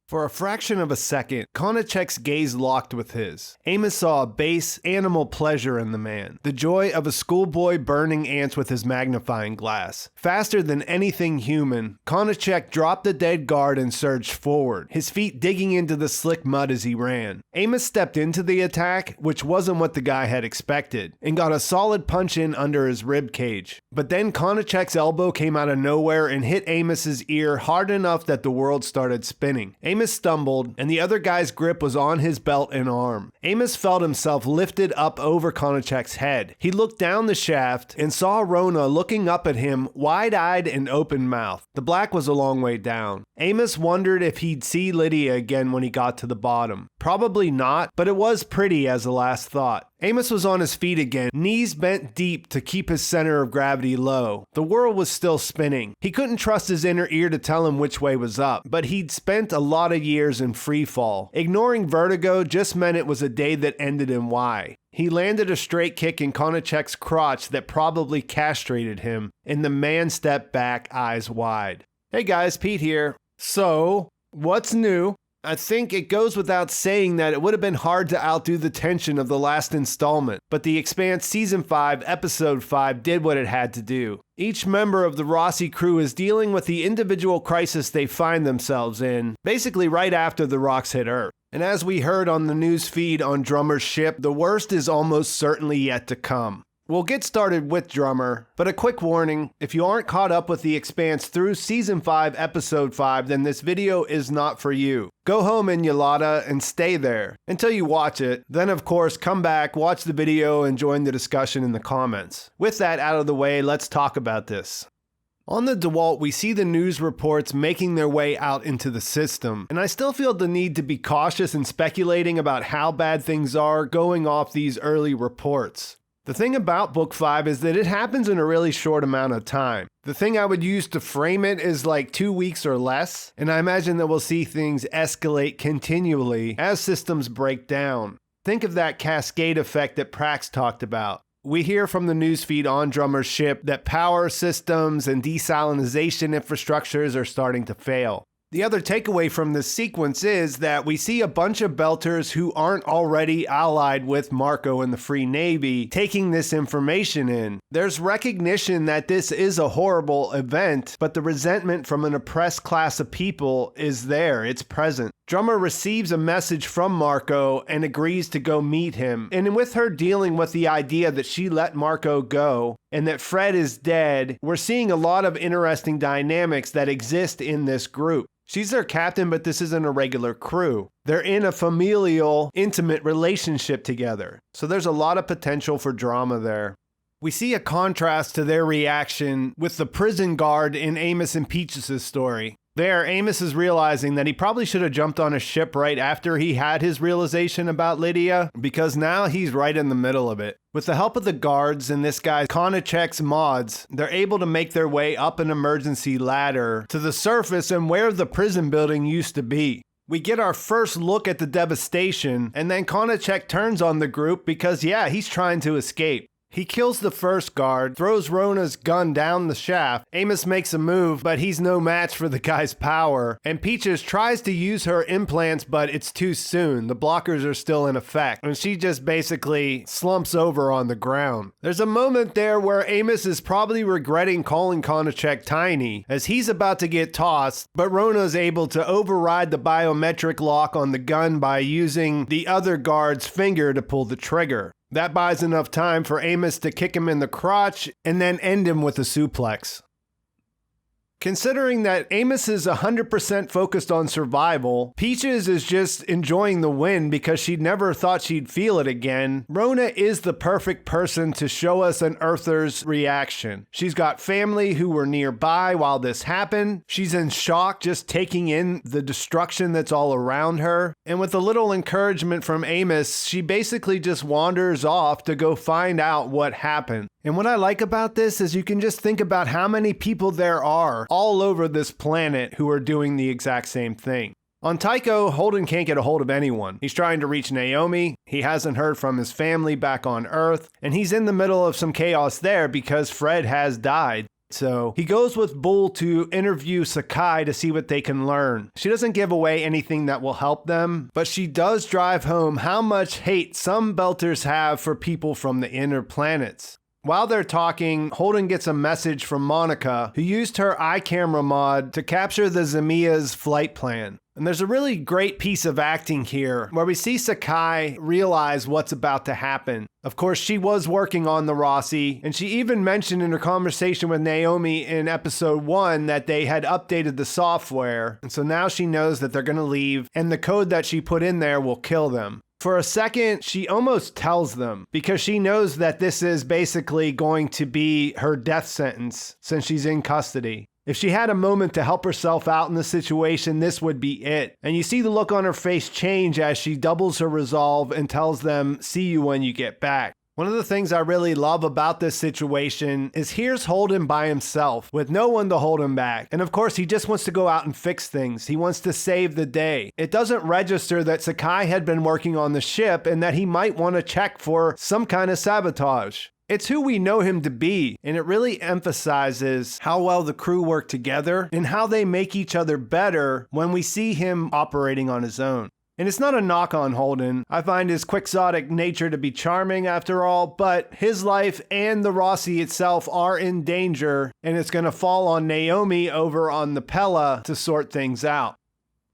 For a fraction of a second, Konecheck's gaze locked with his. Amos saw a base, animal pleasure in the man, the joy of a schoolboy burning ants with his magnifying glass. Faster than anything human, Konecheck dropped the dead guard and surged forward, his feet digging into the slick mud as he ran. Amos stepped into the attack, which wasn't what the guy had expected, and got a solid punch in under his rib cage. But then Konecheck's elbow came out of nowhere and hit Amos's ear hard enough that the world started spinning. Amos stumbled, and the other guy's grip was on his belt and arm. Amos felt himself lifted up over Konecheck's head. He looked down the shaft and saw Rona looking up at him, wide-eyed and open-mouthed. The black was a long way down. Amos wondered if he'd see Lydia again when he got to the bottom. Probably not, but it was pretty as a last thought. Amos was on his feet again, knees bent deep to keep his center of gravity low. The world was still spinning. He couldn't trust his inner ear to tell him which way was up, but he'd spent a lot of years in free fall. Ignoring vertigo just meant it was a day that ended in Y. He landed a straight kick in Konecheck's crotch that probably castrated him, and the man stepped back, eyes wide. Hey guys, Pete here. So, what's new? I think it goes without saying that it would have been hard to outdo the tension of the last installment, but The Expanse Season 5, Episode 5 did what it had to do. Each member of the Rossi crew is dealing with the individual crisis they find themselves in, basically right after the rocks hit Earth. And as we heard on the news feed on Drummer's ship, the worst is almost certainly yet to come. We'll get started with Drummer, but a quick warning, if you aren't caught up with The Expanse through Season 5, Episode 5, then this video is not for you. Go home in Yalata and stay there until you watch it. Then of course come back, watch the video, and join the discussion in the comments. With that out of the way, let's talk about this. On the DeWalt, we see the news reports making their way out into the system, and I still feel the need to be cautious in speculating about how bad things are going off these early reports. The thing about Book 5 is that it happens in a really short amount of time. The thing I would use to frame it is like 2 weeks or less, and I imagine that we'll see things escalate continually as systems break down. Think of that cascade effect that Prax talked about. We hear from the newsfeed on Drummer's ship that power systems and desalinization infrastructures are starting to fail. The other takeaway from this sequence is that we see a bunch of Belters who aren't already allied with Marco and the Free Navy taking this information in. There's recognition that this is a horrible event, but the resentment from an oppressed class of people is there, it's present. Drummer receives a message from Marco and agrees to go meet him. And with her dealing with the idea that she let Marco go and that Fred is dead, we're seeing a lot of interesting dynamics that exist in this group. She's their captain, but this isn't a regular crew. They're in a familial, intimate relationship together. So there's a lot of potential for drama there. We see a contrast to their reaction with the prison guard in Amos and Peaches' story. There, Amos is realizing that he probably should have jumped on a ship right after he had his realization about Lydia, because now he's right in the middle of it. With the help of the guards and this guy Konecheck's mods, they're able to make their way up an emergency ladder to the surface and where the prison building used to be. We get our first look at the devastation, and then Konecheck turns on the group because, yeah, he's trying to escape. He kills the first guard, throws Rona's gun down the shaft. Amos makes a move, but he's no match for the guy's power. And Peaches tries to use her implants, but it's too soon. The blockers are still in effect, and she just basically slumps over on the ground. There's a moment there where Amos is probably regretting calling Konecheck tiny, as he's about to get tossed, but Rona's able to override the biometric lock on the gun by using the other guard's finger to pull the trigger. That buys enough time for Amos to kick him in the crotch and then end him with a suplex. Considering that Amos is 100% focused on survival, Peaches is just enjoying the win because she never thought she'd feel it again. Rona is the perfect person to show us an Earther's reaction. She's got family who were nearby while this happened. She's in shock just taking in the destruction that's all around her. And with a little encouragement from Amos, she basically just wanders off to go find out what happened. And what I like about this is you can just think about how many people there are all over this planet who are doing the exact same thing. On Tycho, Holden can't get a hold of anyone. He's trying to reach Naomi, he hasn't heard from his family back on Earth, and he's in the middle of some chaos there because Fred has died. So he goes with Bull to interview Sakai to see what they can learn. She doesn't give away anything that will help them, but she does drive home how much hate some Belters have for people from the inner planets. While they're talking, Holden gets a message from Monica, who used her iCamera mod to capture the Zamia's flight plan. And there's a really great piece of acting here where we see Sakai realize what's about to happen. Of course, she was working on the Rossi, and she even mentioned in her conversation with Naomi in episode 1 that they had updated the software. And so now she knows that they're going to leave, and the code that she put in there will kill them. For a second, she almost tells them because she knows that this is basically going to be her death sentence since she's in custody. If she had a moment to help herself out in the situation, this would be it. And you see the look on her face change as she doubles her resolve and tells them, "See you when you get back." One of the things I really love about this situation is here's Holden by himself with no one to hold him back. And of course, he just wants to go out and fix things. He wants to save the day. It doesn't register that Sakai had been working on the ship and that he might want to check for some kind of sabotage. It's who we know him to be, and it really emphasizes how well the crew work together and how they make each other better when we see him operating on his own. And it's not a knock on Holden. I find his quixotic nature to be charming after all, but his life and the Rossi itself are in danger, and it's going to fall on Naomi over on the Pella to sort things out.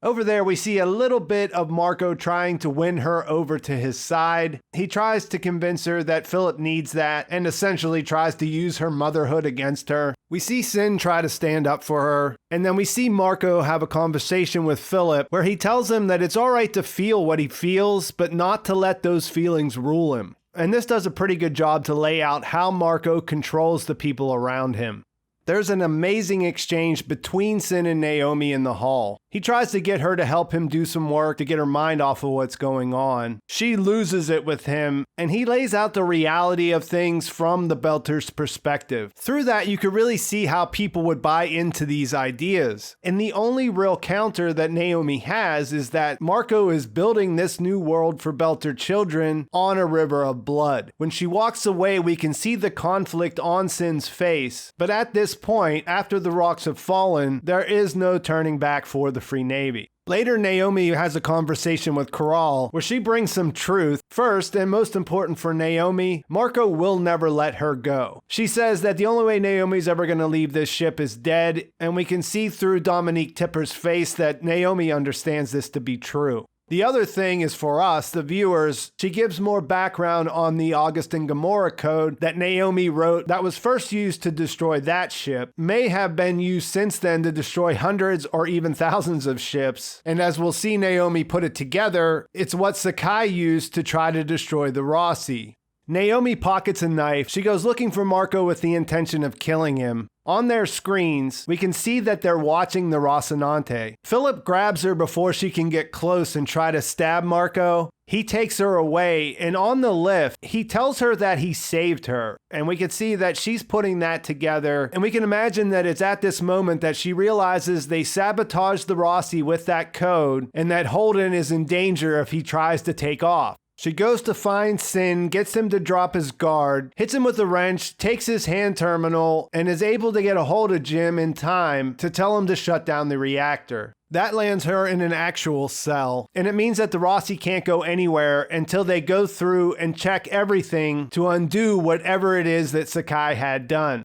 Over there, we see a little bit of Marco trying to win her over to his side. He tries to convince her that Philip needs that and essentially tries to use her motherhood against her. We see Sin try to stand up for her, and then we see Marco have a conversation with Philip where he tells him that it's all right to feel what he feels, but not to let those feelings rule him. And this does a pretty good job to lay out how Marco controls the people around him. There's an amazing exchange between Sin and Naomi in the hall. He tries to get her to help him do some work to get her mind off of what's going on. She loses it with him, and he lays out the reality of things from the Belter's perspective. Through that, you could really see how people would buy into these ideas. And the only real counter that Naomi has is that Marco is building this new world for Belter children on a river of blood. When she walks away, we can see the conflict on Sin's face, but at this point, after the rocks have fallen, there is no turning back for the Free Navy. Later, Naomi has a conversation with Corral where she brings some truth. First, and most important for Naomi, Marco will never let her go. She says that the only way Naomi's ever going to leave this ship is dead, and we can see through Dominique Tipper's face that Naomi understands this to be true. The other thing is for us, the viewers, she gives more background on the August and Gamora code that Naomi wrote that was first used to destroy that ship, may have been used since then to destroy hundreds or even thousands of ships. And as we'll see Naomi put it together, it's what Sakai used to try to destroy the Rossi. Naomi pockets a knife. She goes looking for Marco with the intention of killing him. On their screens, we can see that they're watching the Rocinante. Philip grabs her before she can get close and try to stab Marco. He takes her away, and on the lift, he tells her that he saved her. And we can see that she's putting that together, and we can imagine that it's at this moment that she realizes they sabotaged the Rossi with that code, and that Holden is in danger if he tries to take off. She goes to find Sin, gets him to drop his guard, hits him with a wrench, takes his hand terminal, and is able to get a hold of Jim in time to tell him to shut down the reactor. That lands her in an actual cell, and it means that the Rossi can't go anywhere until they go through and check everything to undo whatever it is that Sakai had done.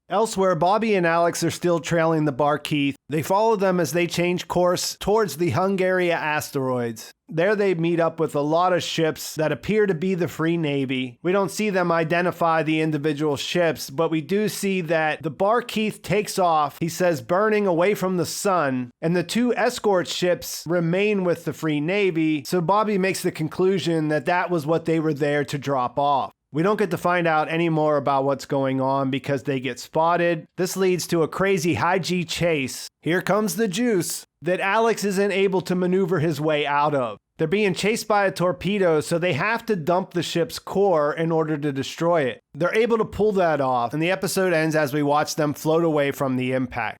Elsewhere, Bobbie and Alex are still trailing the Barkeith. They follow them as they change course towards the Hungaria asteroids. There they meet up with a lot of ships that appear to be the Free Navy. We don't see them identify the individual ships, but we do see that the Barkeith takes off, he says, burning away from the sun, and the two escort ships remain with the Free Navy, so Bobbie makes the conclusion that that was what they were there to drop off. We don't get to find out any more about what's going on because they get spotted. This leads to a crazy high-G chase. Here comes the juice that Alex isn't able to maneuver his way out of. They're being chased by a torpedo, so they have to dump the ship's core in order to destroy it. They're able to pull that off, and the episode ends as we watch them float away from the impact.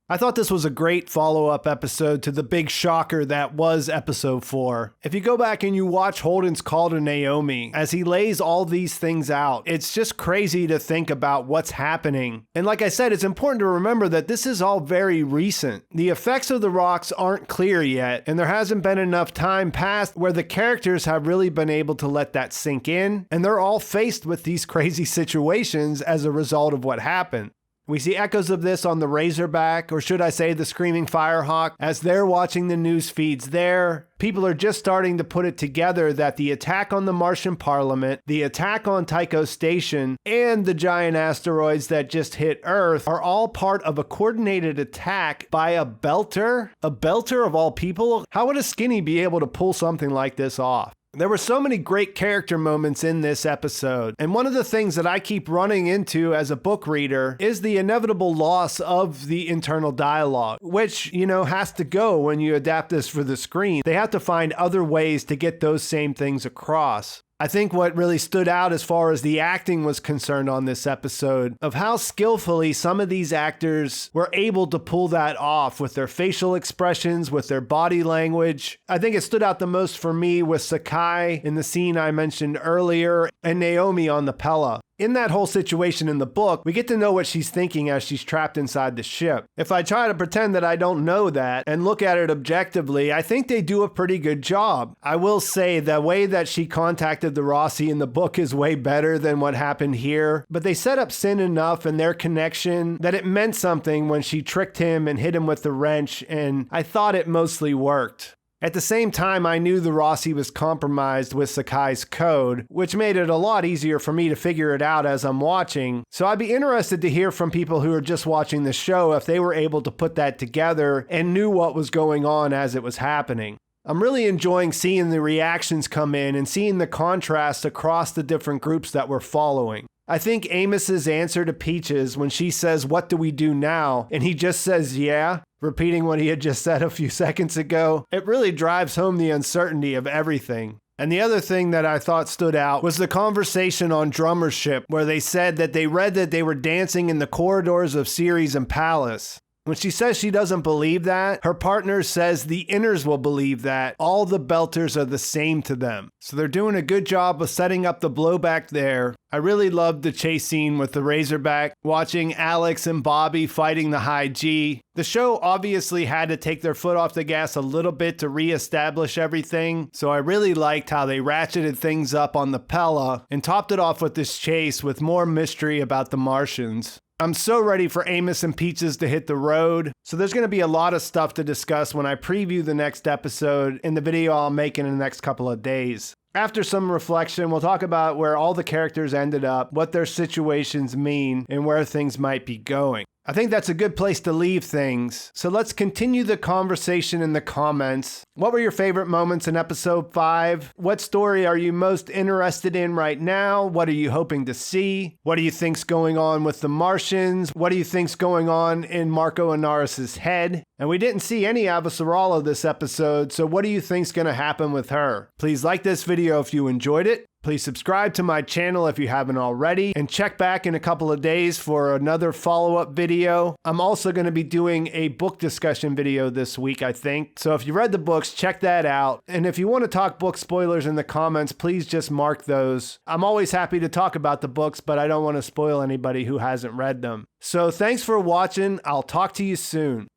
I thought this was a great follow-up episode to the big shocker that was episode 4. If you go back and you watch Holden's call to Naomi, as he lays all these things out, it's just crazy to think about what's happening. And like I said, it's important to remember that this is all very recent. The effects of the rocks aren't clear yet, and there hasn't been enough time passed where the characters have really been able to let that sink in, and they're all faced with these crazy situations as a result of what happened. We see echoes of this on the Razorback, or should I say the Screaming Firehawk, as they're watching the news feeds there. People are just starting to put it together that the attack on the Martian Parliament, the attack on Tycho Station, and the giant asteroids that just hit Earth are all part of a coordinated attack by a belter? A belter of all people? How would a skinny be able to pull something like this off? There were so many great character moments in this episode, and one of the things that I keep running into as a book reader is the inevitable loss of the internal dialogue, which, has to go when you adapt this for the screen. They have to find other ways to get those same things across. I think what really stood out as far as the acting was concerned on this episode, of how skillfully some of these actors were able to pull that off with their facial expressions, with their body language. I think it stood out the most for me with Sakai in the scene I mentioned earlier, and Naomi on the Pella. In that whole situation in the book, we get to know what she's thinking as she's trapped inside the ship. If I try to pretend that I don't know that and look at it objectively, I think they do a pretty good job. I will say the way that she contacted the Rossi in the book is way better than what happened here, but they set up Sin enough and their connection that it meant something when she tricked him and hit him with the wrench, and I thought it mostly worked. At the same time, I knew the Rossi was compromised with Sakai's code, which made it a lot easier for me to figure it out as I'm watching. So I'd be interested to hear from people who are just watching the show if they were able to put that together and knew what was going on as it was happening. I'm really enjoying seeing the reactions come in and seeing the contrast across the different groups that we're following. I think Amos's answer to Peaches when she says, "What do we do now?" and he just says, "Yeah," repeating what he had just said a few seconds ago, it really drives home the uncertainty of everything. And the other thing that I thought stood out was the conversation on Drummership, where they said that they read that they were dancing in the corridors of Ceres and Palace. When she says she doesn't believe that, her partner says the Inners will believe that. All the Belters are the same to them. So they're doing a good job of setting up the blowback there. I really loved the chase scene with the Razorback, watching Alex and Bobbie fighting the High G. The show obviously had to take their foot off the gas a little bit to reestablish everything, so I really liked how they ratcheted things up on the Pella and topped it off with this chase with more mystery about the Martians. I'm so ready for Amos and Peaches to hit the road, so there's going to be a lot of stuff to discuss when I preview the next episode in the video I'll make in the next couple of days. After some reflection, we'll talk about where all the characters ended up, what their situations mean, and where things might be going. I think that's a good place to leave things. So let's continue the conversation in the comments. What were your favorite moments in episode 5? What story are you most interested in right now? What are you hoping to see? What do you think's going on with the Martians? What do you think's going on in Marco Inaros' head? And we didn't see any Avasarala this episode, so what do you think's going to happen with her? Please like this video if you enjoyed it. Please subscribe to my channel if you haven't already, and check back in a couple of days for another follow-up video. I'm also going to be doing a book discussion video this week, I think. So if you read the books, check that out. And if you want to talk book spoilers in the comments, please just mark those. I'm always happy to talk about the books, but I don't want to spoil anybody who hasn't read them. So thanks for watching. I'll talk to you soon.